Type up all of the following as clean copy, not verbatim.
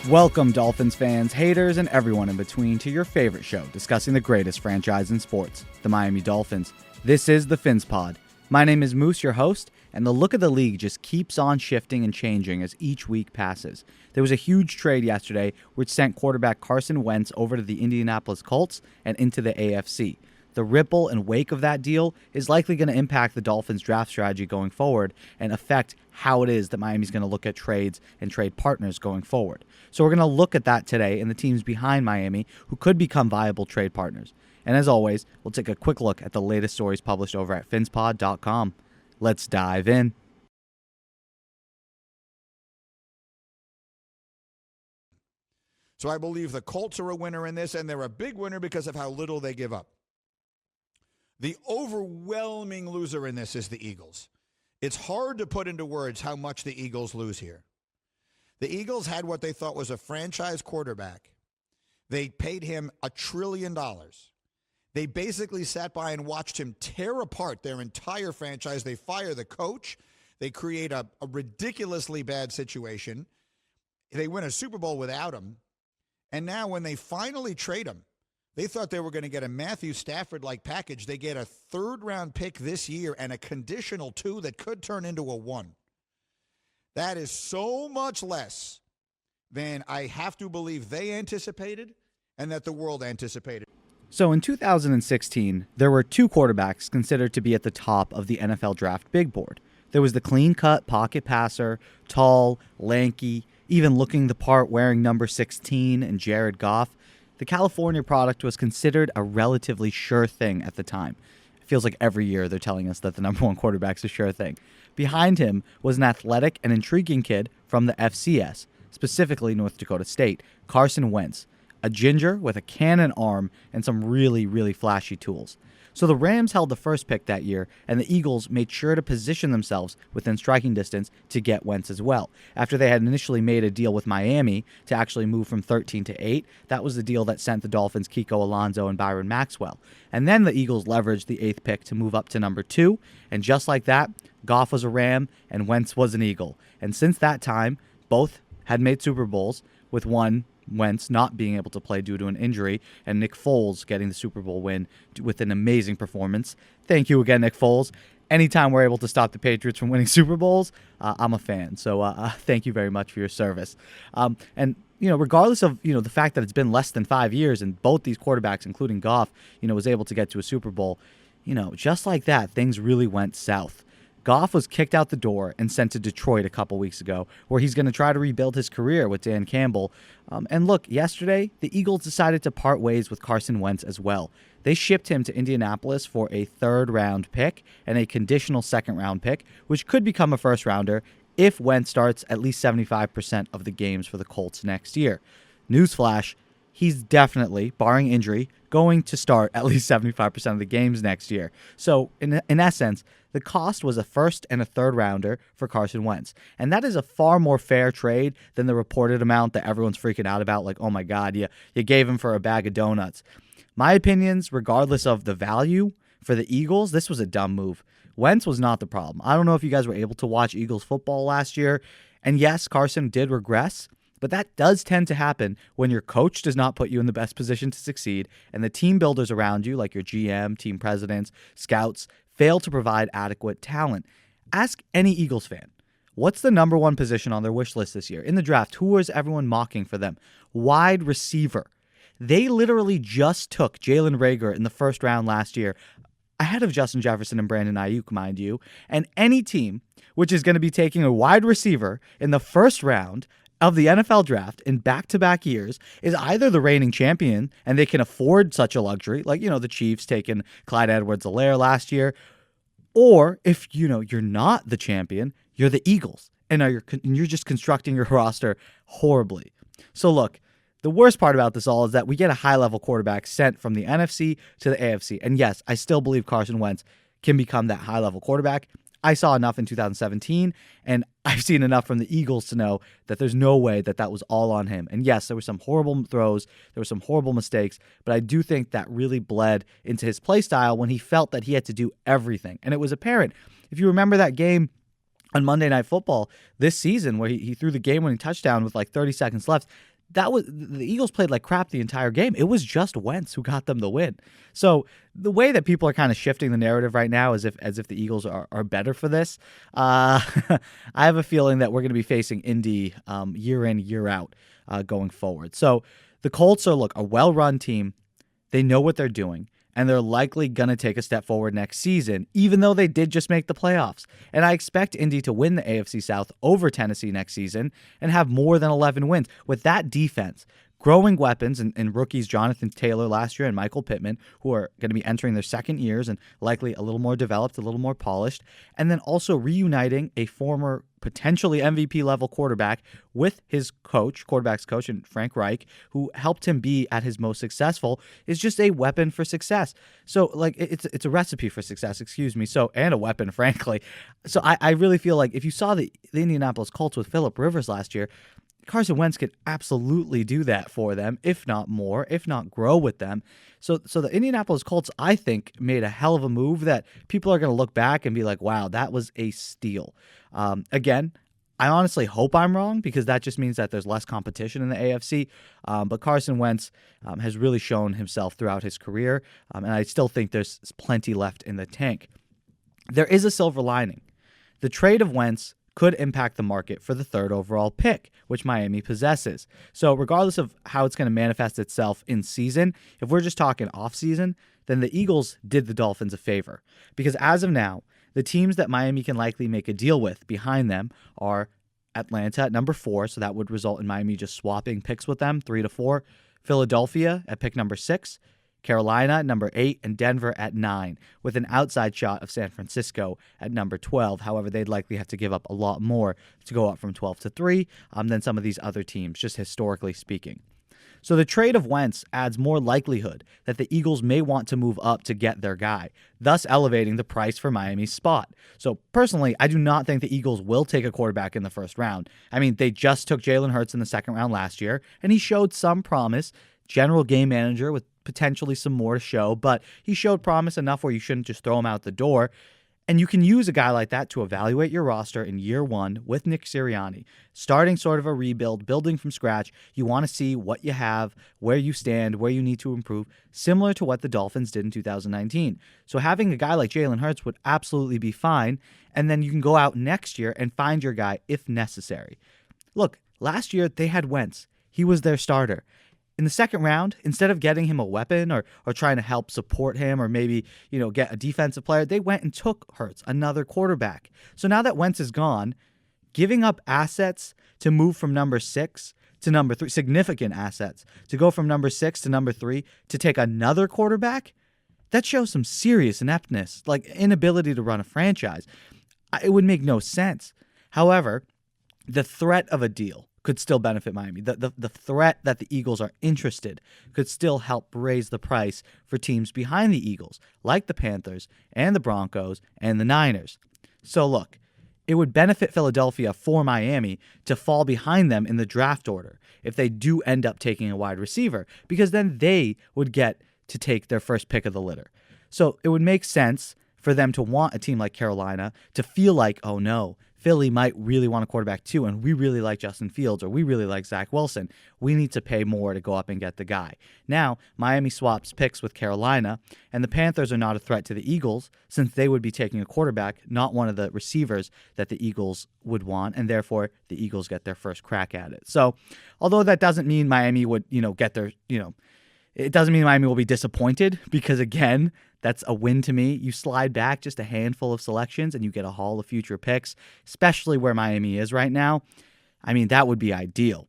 Welcome, Dolphins fans, haters, and everyone in between to your favorite show discussing the greatest franchise in sports, the Miami Dolphins. This is the PhinsPod. My name is Moose, your host, and the look of the league just keeps on shifting and changing as each week passes. There was a huge trade yesterday which sent quarterback Carson Wentz over to the Indianapolis Colts and into the AFC. The ripple and wake of that deal is likely going to impact the Dolphins' draft strategy going forward and affect how it is that Miami's going to look at trades and trade partners going forward. So we're going to look at that today and the teams behind Miami who could become viable trade partners. And as always, we'll take a quick look at the latest stories published over at PhinsPod.com. Let's dive in. So I believe the Colts are a winner in this, and they're a big winner because of how little they give up. The overwhelming loser in this is the Eagles. It's hard to put into words how much the Eagles lose here. The Eagles had what they thought was a franchise quarterback. They paid him $1 trillion. They basically sat by and watched him tear apart their entire franchise. They fire the coach. They create a ridiculously bad situation. They win a Super Bowl without him. And now when they finally trade him, they thought they were going to get a Matthew Stafford-like package. They get a third-round pick this year and a conditional 2 that could turn into a 1. That is so much less than I have to believe they anticipated and that the world anticipated. So in 2016, there were 2 quarterbacks considered to be at the top of the NFL draft big board. There was the clean-cut pocket passer, tall, lanky, even looking the part wearing number 16 and Jared Goff. The California product was considered a relatively sure thing at the time. It feels like every year they're telling us that the number 1 quarterback's a sure thing. Behind him was an athletic and intriguing kid from the FCS, specifically North Dakota State, Carson Wentz, a ginger with a cannon arm and some really, really flashy tools. So the Rams held the first pick that year, and the Eagles made sure to position themselves within striking distance to get Wentz as well. After they had initially made a deal with Miami to actually move from 13 to 8, that was the deal that sent the Dolphins Kiko Alonso and Byron Maxwell. And then the Eagles leveraged the 8th pick to move up to number 2, and just like that, Goff was a Ram and Wentz was an Eagle. And since that time, both had made Super Bowls, with one Wentz not being able to play due to an injury, and Nick Foles getting the Super Bowl win with an amazing performance. Thank you again, Nick Foles. Anytime we're able to stop the Patriots from winning Super Bowls, I'm a fan. So thank you very much for your service. And regardless of the fact that it's been less than 5 years, and both these quarterbacks, including Goff, was able to get to a Super Bowl, just like that, things really went south. Goff was kicked out the door and sent to Detroit a couple weeks ago, where he's going to try to rebuild his career with Dan Campbell. And look, yesterday, the Eagles decided to part ways with Carson Wentz as well. They shipped him to Indianapolis for a 3rd-round pick and a conditional 2nd-round pick, which could become a 1st-rounder if Wentz starts at least 75% of the games for the Colts next year. Newsflash, he's definitely, barring injury, going to start at least 75% of the games next year. So, in essence, the cost was a 1st and a 3rd-rounder for Carson Wentz. And that is a far more fair trade than the reported amount that everyone's freaking out about, like, oh my God, you gave him for a bag of donuts. My opinions, regardless of the value for the Eagles, this was a dumb move. Wentz was not the problem. I don't know if you guys were able to watch Eagles football last year. And yes, Carson did regress. But that does tend to happen when your coach does not put you in the best position to succeed and the team builders around you, like your GM, team presidents, scouts, fail to provide adequate talent. Ask any Eagles fan, what's the number 1 position on their wish list this year? In the draft, who is everyone mocking for them? Wide receiver. They literally just took Jalen Reagor in the 1st round last year, ahead of Justin Jefferson and Brandon Ayuk, mind you. And any team which is going to be taking a wide receiver in the 1st round of the NFL draft in back-to-back years is either the reigning champion and they can afford such a luxury, like, the Chiefs taking Clyde Edwards-Helaire last year, or if, you're not the champion, you're the Eagles, and you're just constructing your roster horribly. So look, the worst part about this all is that we get a high-level quarterback sent from the NFC to the AFC, and yes, I still believe Carson Wentz can become that high-level quarterback. I saw enough in 2017, and I've seen enough from the Eagles to know that there's no way that was all on him. And yes, there were some horrible throws, there were some horrible mistakes, but I do think that really bled into his play style when he felt that he had to do everything. And it was apparent. If you remember that game on Monday Night Football this season where he threw the game-winning touchdown with like 30 seconds left, the Eagles played like crap the entire game. It was just Wentz who got them the win. So the way that people are kind of shifting the narrative right now as if the Eagles are better for this, I have a feeling that we're going to be facing Indy year in, year out going forward. So the Colts are a well-run team. They know what they're doing, and they're likely going to take a step forward next season, even though they did just make the playoffs. And I expect Indy to win the AFC South over Tennessee next season and have more than 11 wins. With that defense, growing weapons and rookies Jonathan Taylor last year and Michael Pittman, who are going to be entering their second years and likely a little more developed, a little more polished, and then also reuniting a former potentially MVP level quarterback with his quarterback's coach, and Frank Reich, who helped him be at his most successful, is just a weapon for success. So it's a recipe for success, So, and a weapon, frankly. So I really feel like if you saw the Indianapolis Colts with Phillip Rivers last year, Carson Wentz could absolutely do that for them, if not more, if not grow with them. So the Indianapolis Colts, I think, made a hell of a move that people are going to look back and be like, wow, that was a steal. Again, I honestly hope I'm wrong because that just means that there's less competition in the AFC. But Carson Wentz has really shown himself throughout his career, and I still think there's plenty left in the tank. There is a silver lining. The trade of Wentz could impact the market for the third overall pick, which Miami possesses. So regardless of how it's going to manifest itself in season, if we're just talking off season, then the Eagles did the Dolphins a favor. Because as of now, the teams that Miami can likely make a deal with behind them are Atlanta at number 4, so that would result in Miami just swapping picks with them, 3 to 4. Philadelphia at pick number 6. Carolina at number 8, and Denver at 9, with an outside shot of San Francisco at number 12. However, they'd likely have to give up a lot more to go up from 12 to 3 than some of these other teams, just historically speaking. So the trade of Wentz adds more likelihood that the Eagles may want to move up to get their guy, thus elevating the price for Miami's spot. So personally, I do not think the Eagles will take a quarterback in the first round. I mean, they just took Jalen Hurts in the second round last year, and he showed some promise. General game manager with potentially some more to show, but he showed promise enough where you shouldn't just throw him out the door. And you can use a guy like that to evaluate your roster in year one with Nick Sirianni. Starting sort of a rebuild, building from scratch, you want to see what you have, where you stand, where you need to improve, similar to what the Dolphins did in 2019. So having a guy like Jalen Hurts would absolutely be fine, and then you can go out next year and find your guy if necessary. Look, last year they had Wentz. He was their starter. In the second round, instead of getting him a weapon or trying to help support him or maybe, get a defensive player, they went and took Hurts, another quarterback. So now that Wentz is gone, giving up assets to move from number 6 to number 3, significant assets, to go from number 6 to number 3 to take another quarterback, that shows some serious ineptness, like inability to run a franchise. It would make no sense. However, the threat of a deal could still benefit Miami. The threat that the Eagles are interested could still help raise the price for teams behind the Eagles, like the Panthers and the Broncos and the Niners. So look, it would benefit Philadelphia for Miami to fall behind them in the draft order if they do end up taking a wide receiver, because then they would get to take their first pick of the litter. So it would make sense for them to want a team like Carolina to feel like, oh no, Philly might really want a quarterback too, and we really like Justin Fields or we really like Zach Wilson. We need to pay more to go up and get the guy. Now, Miami swaps picks with Carolina, and the Panthers are not a threat to the Eagles since they would be taking a quarterback, not one of the receivers that the Eagles would want, and therefore the Eagles get their first crack at it. So, although that doesn't mean Miami would, get their, it doesn't mean Miami will be disappointed because, again, that's a win to me. You slide back just a handful of selections and you get a haul of future picks, especially where Miami is right now. I mean, that would be ideal.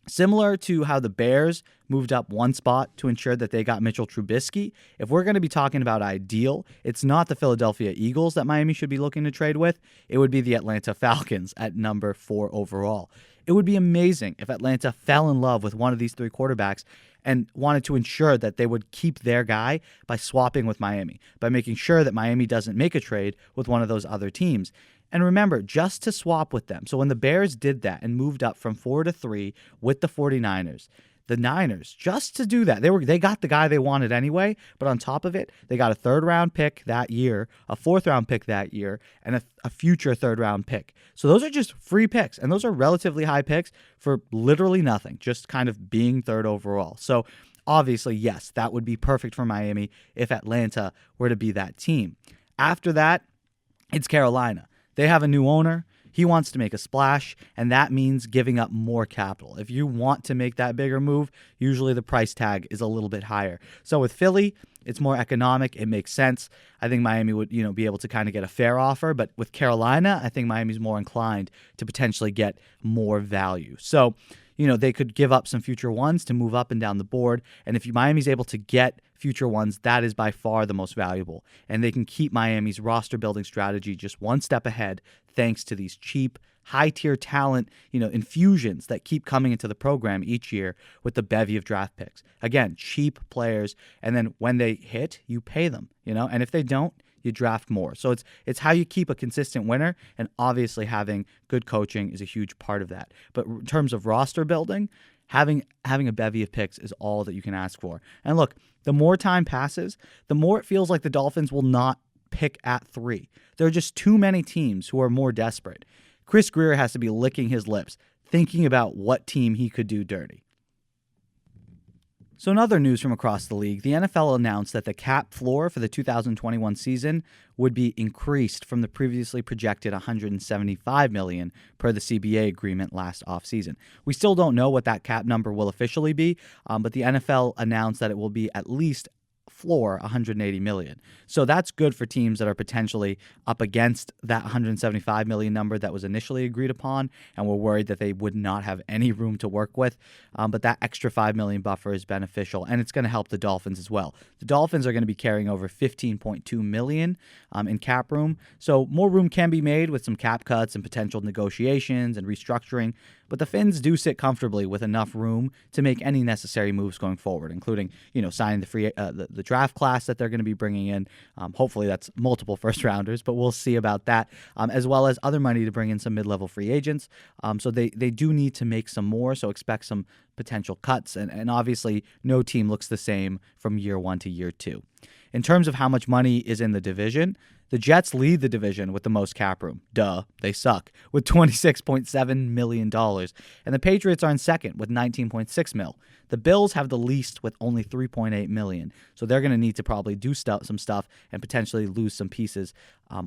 Similar to how the Bears moved up one spot to ensure that they got Mitchell Trubisky, if we're going to be talking about ideal, it's not the Philadelphia Eagles that Miami should be looking to trade with. It would be the Atlanta Falcons at number 4 overall. It would be amazing if Atlanta fell in love with one of these 3 quarterbacks and wanted to ensure that they would keep their guy by swapping with Miami, by making sure that Miami doesn't make a trade with one of those other teams. And remember, just to swap with them. So when the Bears did that and moved up from 4 to 3 with the 49ers, the Niners just to do that. They got the guy they wanted anyway, but on top of it, they got a 3rd-round pick that year, a 4th-round pick that year, and a future 3rd-round pick. So those are just free picks, and those are relatively high picks for literally nothing, just kind of being 3rd overall. So obviously, yes, that would be perfect for Miami if Atlanta were to be that team. After that, it's Carolina. They have a new owner. He wants to make a splash, and that means giving up more capital. If you want to make that bigger move, usually the price tag is a little bit higher. So with Philly, it's more economic. It makes sense. I think Miami would, be able to kind of get a fair offer, but with Carolina, I think Miami's more inclined to potentially get more value. So, they could give up some future ones to move up and down the board, and if Miami's able to get future ones, that is by far the most valuable, and they can keep Miami's roster building strategy just one step ahead thanks to these cheap, high-tier talent, infusions that keep coming into the program each year with the bevy of draft picks. Again, cheap players, and then when they hit, you pay them, and if they don't, you draft more. So it's how you keep a consistent winner, and obviously having good coaching is a huge part of that. But in terms of roster building, having a bevy of picks is all that you can ask for. And look, the more time passes, the more it feels like the Dolphins will not pick at 3. There are just too many teams who are more desperate. Chris Grier has to be licking his lips, thinking about what team he could do dirty. So in other news from across the league, the NFL announced that the cap floor for the 2021 season would be increased from the previously projected $175 million per the CBA agreement last offseason. We still don't know what that cap number will officially be, but the NFL announced that it will be at least floor $180 million. So that's good for teams that are potentially up against that $175 million number that was initially agreed upon and were worried that they would not have any room to work with. But that extra $5 million buffer is beneficial, and it's going to help the Dolphins as well. The Dolphins are going to be carrying over $15.2 million in cap room. So more room can be made with some cap cuts and potential negotiations and restructuring. But the Fins do sit comfortably with enough room to make any necessary moves going forward, including, signing the draft class that they're going to be bringing in. Hopefully that's multiple first-rounders, but we'll see about that, as well as other money to bring in some mid-level free agents. So they do need to make some more, so expect some potential cuts. And obviously, no team looks the same from year 1 to year 2. In terms of how much money is in the division, the Jets lead the division with the most cap room. Duh, they suck, with $26.7 million. And the Patriots are in second with $19.6 million. The Bills have the least with only $3.8 million. So they're going to need to probably do some stuff and potentially lose some pieces,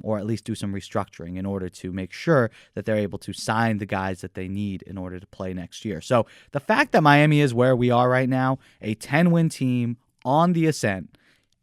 or at least do some restructuring in order to make sure that they're able to sign the guys that they need in order to play next year. So the fact that Miami is where we are right now, a 10-win team on the ascent,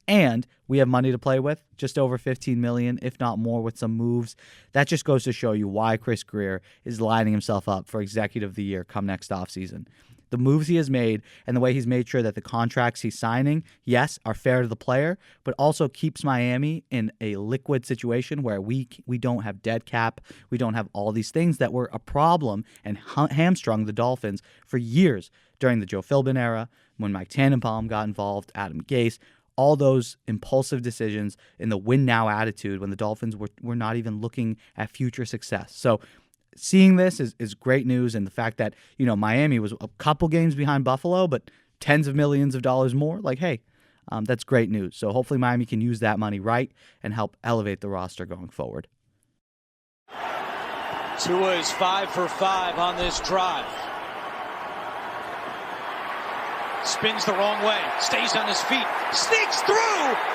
and we have money to play with, just over $15 million, if not more, with some moves. That just goes to show you why Chris Grier is lining himself up for Executive of the Year come next offseason. The moves he has made and the way he's made sure that the contracts he's signing, yes, are fair to the player, but also keeps Miami in a liquid situation where we don't have dead cap. We don't have all these things that were a problem and hamstrung the Dolphins for years during the Joe Philbin era, when Mike Tannenbaum got involved, Adam Gase, all those impulsive decisions in the win-now attitude when the Dolphins were not even looking at future success. So seeing this is great news, and the fact that, Miami was a couple games behind Buffalo, but tens of millions of dollars more, that's great news. So hopefully Miami can use that money right and help elevate the roster going forward. Tua is 5 for 5 on this drive. Spins the wrong way, stays on his feet, sneaks through,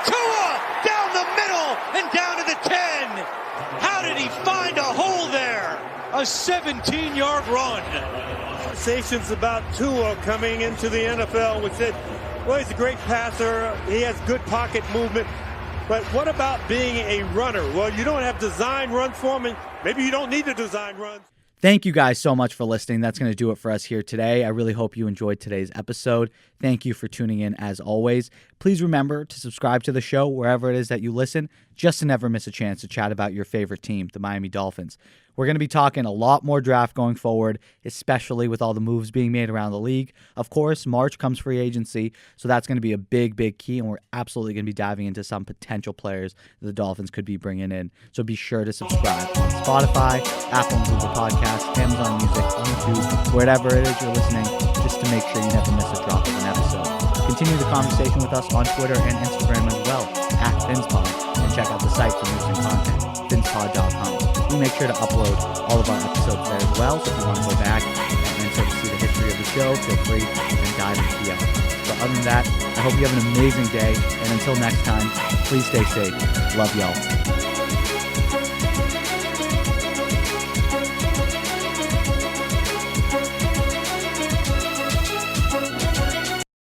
Tua down the middle and down to the 10. How did he find a hole there? A 17-yard run. Conversations about Tua coming into the NFL, which said, well, he's a great passer, he has good pocket movement, but what about being a runner? Well, you don't have design runs for him, and maybe you don't need to design runs. Thank you guys so much for listening. That's going to do it for us here today. I really hope you enjoyed today's episode. Thank you for tuning in as always. Please remember to subscribe to the show wherever it is that you listen. just to never miss a chance to chat about your favorite team, the Miami Dolphins. We're going to be talking a lot more draft going forward, especially with all the moves being made around the league. Of course, March comes free agency, so that's going to be a big, big key, and we're absolutely going to be diving into some potential players that the Dolphins could be bringing in. So be sure to subscribe on Spotify, Apple and Google Podcasts, Amazon Music, YouTube, wherever it is you're listening, just to make sure you never miss a drop of an episode. Continue the conversation with us on Twitter and Instagram as well, at PhinsPod, and check out the site for news and content, PhinsPod.com. We make sure to upload all of our episodes there as well, so if you want to go back and sort of see the history of the show, feel free and dive into the episodes. But other than that, I hope you have an amazing day, and until next time, please stay safe. Love y'all.